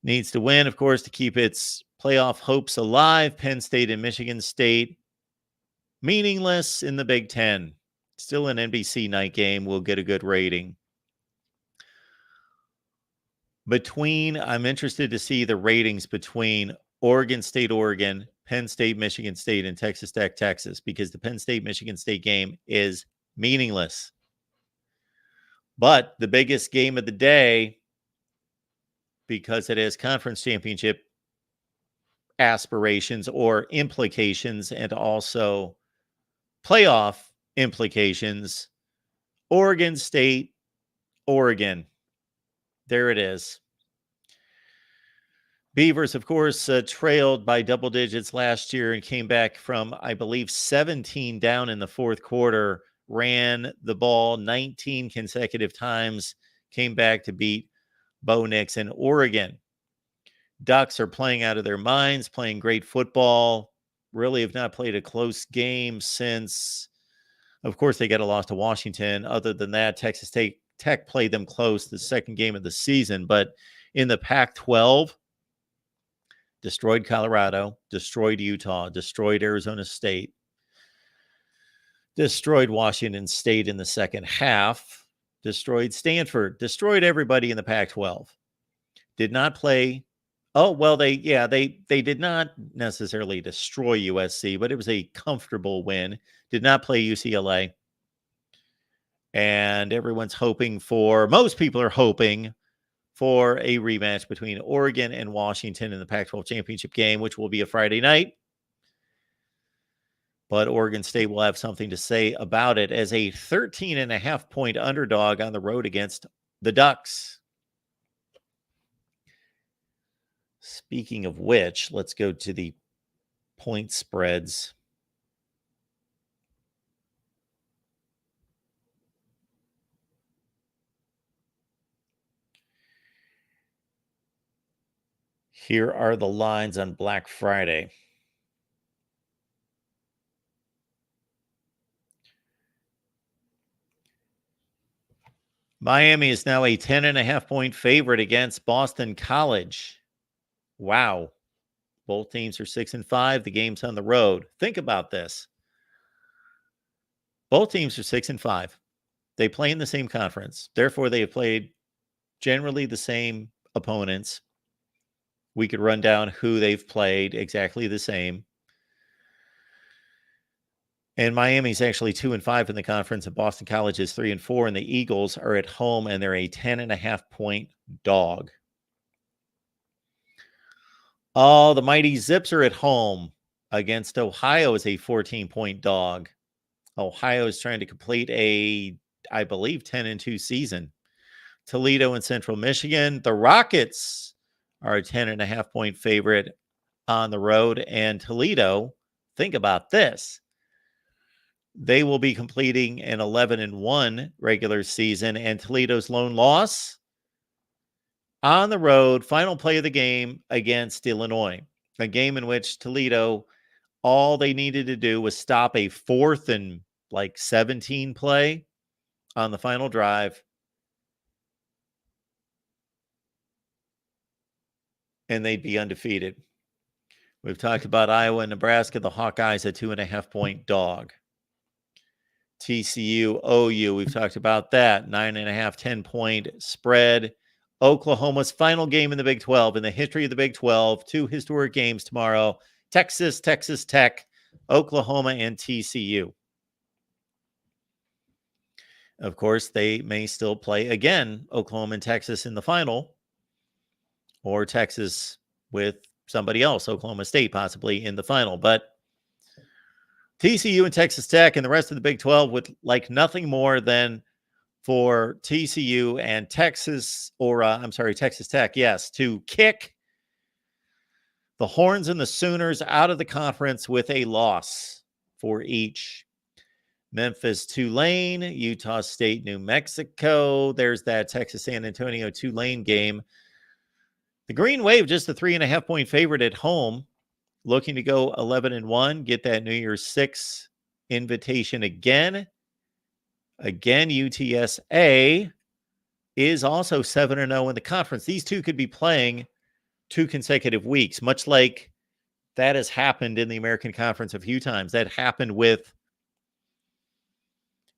needs to win, of course, to keep its playoff hopes alive. Penn State and Michigan State, meaningless in the Big Ten. Still an NBC night game. Will get a good rating. I'm interested to see the ratings between Oregon State, Oregon, Penn State, Michigan State, and Texas Tech, Texas, because the Penn State, Michigan State game is meaningless. But the biggest game of the day, because it has conference championship aspirations or implications and also playoff implications, Oregon State, Oregon. There it is. Beavers, of course, trailed by double digits last year and came back from, I believe, 17 down in the fourth quarter ran the ball 19 consecutive times, came back to beat Bo Nix and Oregon. Ducks are playing out of their minds, playing great football. Really have not played a close game since, of course, they got a loss to Washington. Other than that, Texas Tech played them close the second game of the season. But in the Pac-12, destroyed Colorado, destroyed Utah, destroyed Arizona State, destroyed Washington State in the second half, destroyed Stanford, destroyed everybody in the Pac-12. Did not play. Oh, well, they did not necessarily destroy USC, but it was a comfortable win. Did not play UCLA. And most people are hoping for a rematch between Oregon and Washington in the Pac-12 championship game, which will be a Friday night. But Oregon State will have something to say about it as a 13.5-point underdog on the road against the Ducks. Speaking of which, let's go to the point spreads. Here are the lines on Black Friday. Miami is now a 10.5-point favorite against Boston College. Wow. Both teams are 6-5. The game's on the road. Think about this. Both teams are 6-5. They play in the same conference. Therefore, they have played generally the same opponents. We could run down who they've played exactly the same. And Miami's actually 2-5 in the conference, and Boston College is 3-4, and the Eagles are at home, and they're a 10.5-point dog. Oh, the mighty Zips are at home against Ohio as a 14-point dog. Ohio is trying to complete I believe, 10-2 season. Toledo and Central Michigan. The Rockets are a 10.5-point favorite on the road, and Toledo, think about this. They will be completing an 11-1 regular season, and Toledo's lone loss on the road, final play of the game against Illinois, a game in which Toledo, all they needed to do was stop a 4th and 17 play on the final drive, and they'd be undefeated. We've talked about Iowa and Nebraska, the Hawkeyes, a 2.5-point dog. TCU, OU, we've talked about that. 9.5, 10-point spread. Oklahoma's final game in the Big 12, in the history of the Big 12. 2 historic games tomorrow. Texas Tech, Oklahoma, and TCU. Of course, they may still play again, Oklahoma and Texas in the final, or Texas with somebody else, Oklahoma State possibly in the final. But TCU and Texas Tech and the rest of the Big 12 would like nothing more than for TCU and Texas Tech, yes, to kick the Horns and the Sooners out of the conference with a loss for each. Memphis, Tulane, Utah State, New Mexico. There's that Texas San Antonio Tulane game. The Green Wave, just a 3.5-point favorite at home, looking to go 11-1, get that New Year's 6 invitation again. Again, UTSA is also 7-0 in the conference. These two could be playing 2 consecutive weeks, much like that has happened in the American Conference a few times. That happened with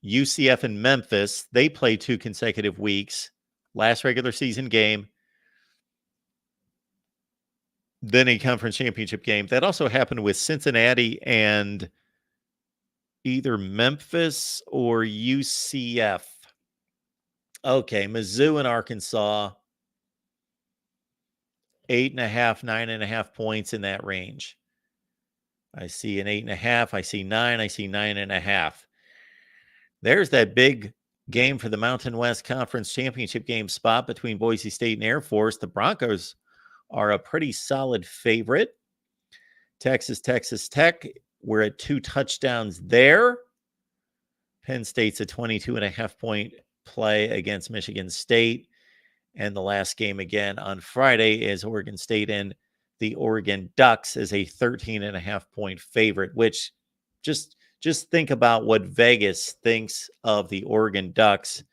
UCF and Memphis. They play 2 consecutive weeks. Last regular season game, then a conference championship game. That also happened with Cincinnati and either Memphis or UCF. Okay, Mizzou and Arkansas, 8.5, 9.5 points in that range. I see an 8.5. I see 9. I see 9.5. There's that big game for the Mountain West Conference Championship game spot between Boise State and Air Force. The Broncos are a pretty solid favorite. Texas Tech, we're at 2 touchdowns there. Penn State's a 22.5-point play against Michigan State. And the last game again on Friday is Oregon State and the Oregon Ducks as a 13.5-point favorite, which just think about what Vegas thinks of the Oregon Ducks,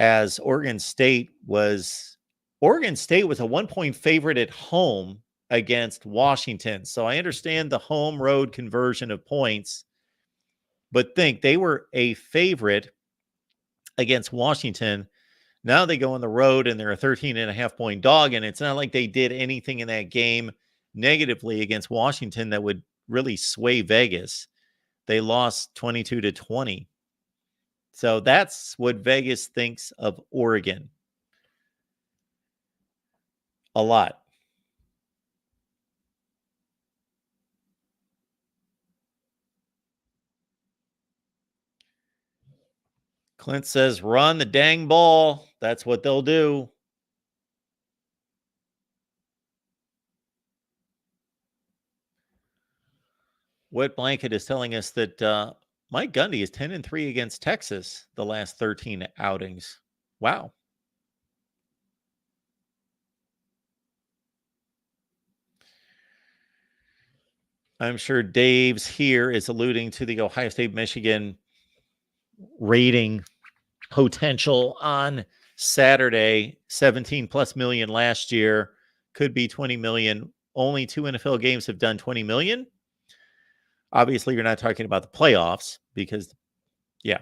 as Oregon State was a 1-point favorite at home against Washington. So I understand the home road conversion of points, but think they were a favorite against Washington. Now they go on the road and they're a 13.5-point dog. And it's not like they did anything in that game negatively against Washington that would really sway Vegas. They lost 22-20. So that's what Vegas thinks of Oregon. A lot. Clint says, run the dang ball. That's what they'll do. Wet Blanket is telling us that Mike Gundy is 10-3 against Texas the last 13 outings. Wow. I'm sure Dave's here is alluding to the Ohio State Michigan rating potential on Saturday. 17 plus million last year, could be 20 million. Only 2 NFL games have done 20 million. Obviously, you're not talking about the playoffs because, yeah,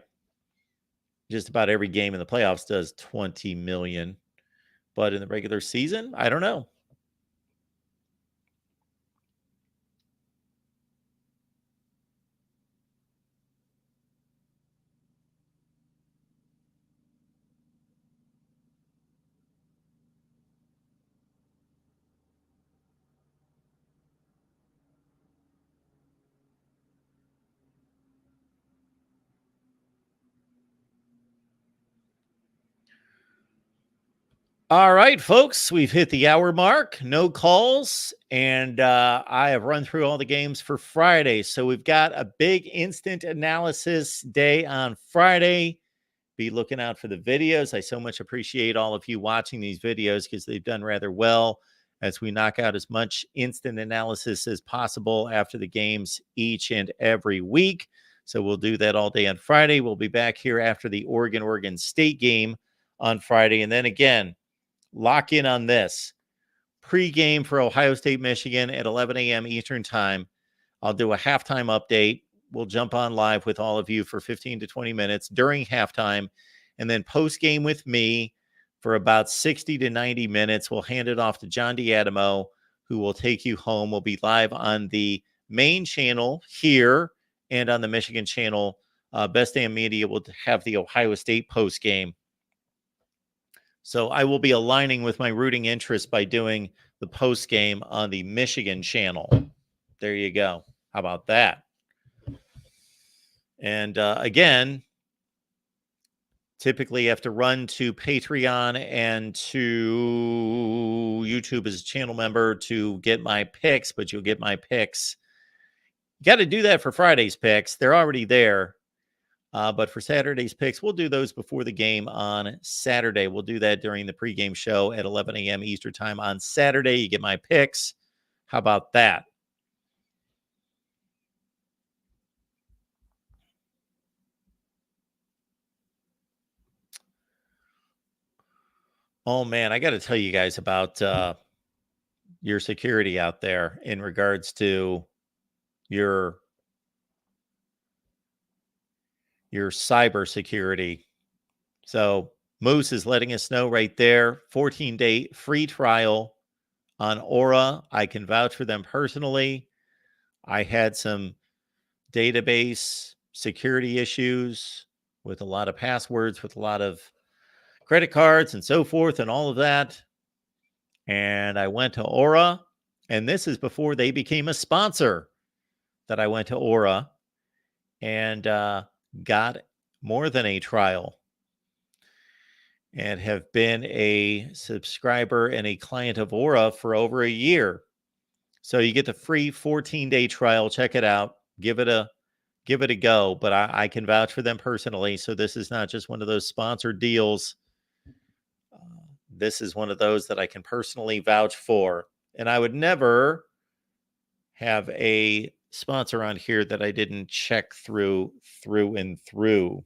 just about every game in the playoffs does 20 million. But in the regular season, I don't know. All right, folks, we've hit the hour mark. No calls, and I have run through all the games for Friday. So we've got a big instant analysis day on Friday. Be looking out for the videos. I so much appreciate all of you watching these videos because they've done rather well as we knock out as much instant analysis as possible after the games each and every week. So we'll do that all day on Friday. We'll be back here after the Oregon State game on Friday. And then again, lock in on this pregame for Ohio State, Michigan at 11 a.m. Eastern time. I'll do a halftime update. We'll jump on live with all of you for 15 to 20 minutes during halftime, and then post game with me for about 60 to 90 minutes. We'll hand it off to John D'Adamo, who will take you home. We'll be live on the main channel here and on the Michigan channel. Best Damn Media will have the Ohio State post game. So I will be aligning with my rooting interest by doing the post game on the Michigan channel. There you go. How about that? And again, typically you have to run to Patreon and to YouTube as a channel member to get my picks, but you'll get my picks. You got to do that for Friday's picks. They're already there. But for Saturday's picks, we'll do those before the game on Saturday. We'll do that during the pregame show at 11 a.m. Eastern time on Saturday. You get my picks. How about that? Oh, man, I got to tell you guys about your security out there in regards to your cyber security. So Moose is letting us know right there, 14-day free trial on Aura. I can vouch for them personally. I had some database security issues with a lot of passwords, with a lot of credit cards and so forth and all of that. And I went to Aura, and this is before they became a sponsor that I went to Aura and got more than a trial and have been a subscriber and a client of Aura for over a year. So you get the free 14-day trial. Check it out. Give it a give it a go. But I can vouch for them personally. So this is not just one of those sponsored deals. This is one of those that I can personally vouch for. And I would never have a sponsor on here that I didn't check through and through.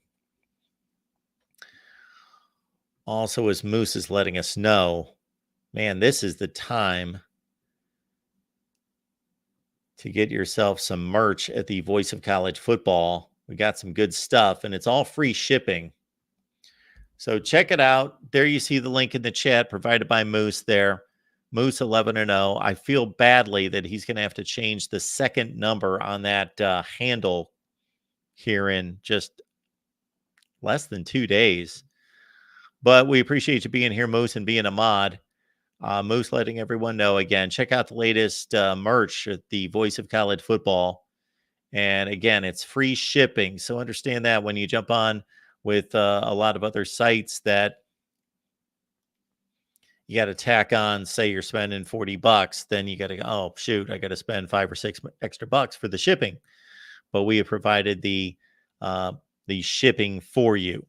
Also, as Moose is letting us know, man, this is the time to get yourself some merch at the Voice of College Football. We got some good stuff, and it's all free shipping. So check it out. There you see the link in the chat provided by Moose there. Moose 11-0. I feel badly that he's going to have to change the second number on that handle here in just less than 2 days. But we appreciate you being here, Moose, and being a mod. Moose letting everyone know again, check out the latest merch at the Voice of College Football. And again, it's free shipping. So understand that when you jump on with a lot of other sites that you got to tack on, say you're spending $40, then you got to go, oh, shoot, I got to spend $5 or $6 extra bucks for the shipping. But we have provided the shipping for you.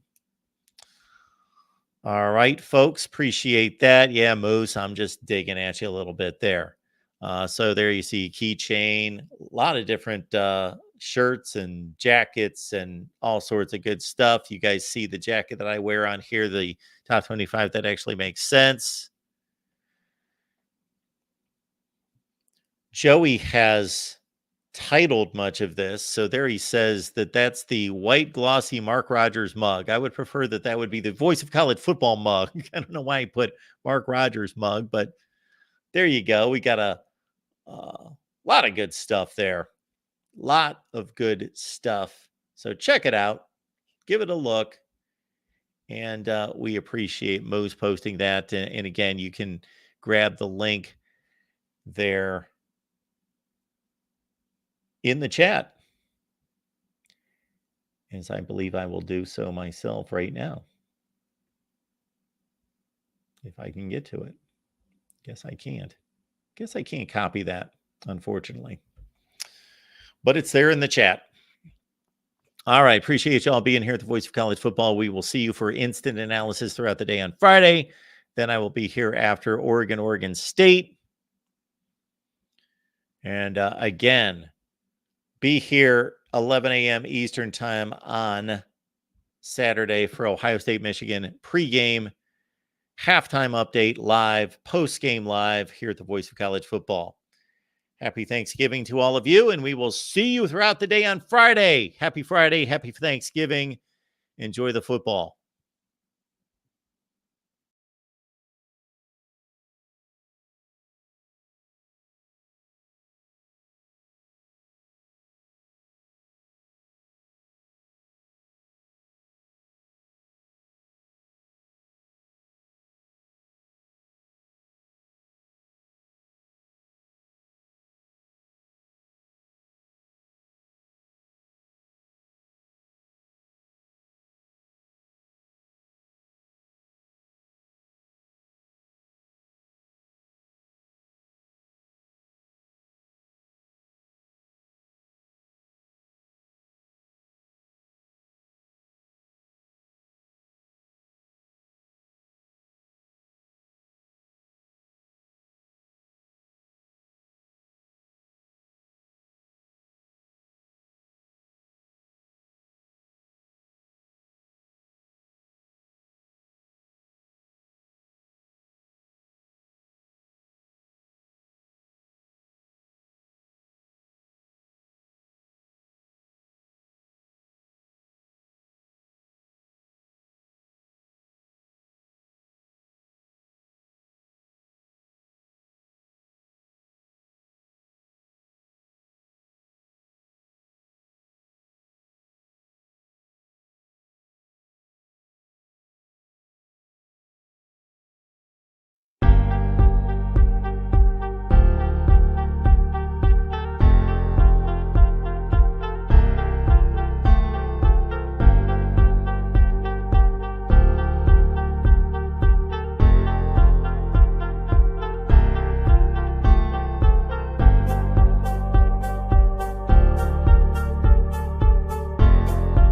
All right, folks, appreciate that. Yeah, Moose, I'm just digging at you a little bit there. So there you see keychain, a lot of different shirts and jackets and all sorts of good stuff. You guys see the jacket that I wear on here, the top 25 that actually makes sense. Joey has titled much of this. So there he says that that's the white glossy Mark Rogers mug. I would prefer that would be the Voice of College Football mug. I don't know why he put Mark Rogers mug, but there you go. We got a lot of good stuff there. Lot of good stuff. So check it out. Give it a look. And we appreciate Mo's posting that. And again, you can grab the link there in the chat, as I believe I will do so myself right now. If I can get to it. Guess I can't. Guess I can't copy that, unfortunately. But it's there in the chat. All right. Appreciate you all being here at the Voice of College Football. We will see you for instant analysis throughout the day on Friday. Then I will be here after Oregon State. And again, be here 11 a.m. Eastern time on Saturday for Ohio State, Michigan pregame, halftime update live, postgame live here at the Voice of College Football. Happy Thanksgiving to all of you, and we will see you throughout the day on Friday. Happy Friday. Happy Thanksgiving. Enjoy the football.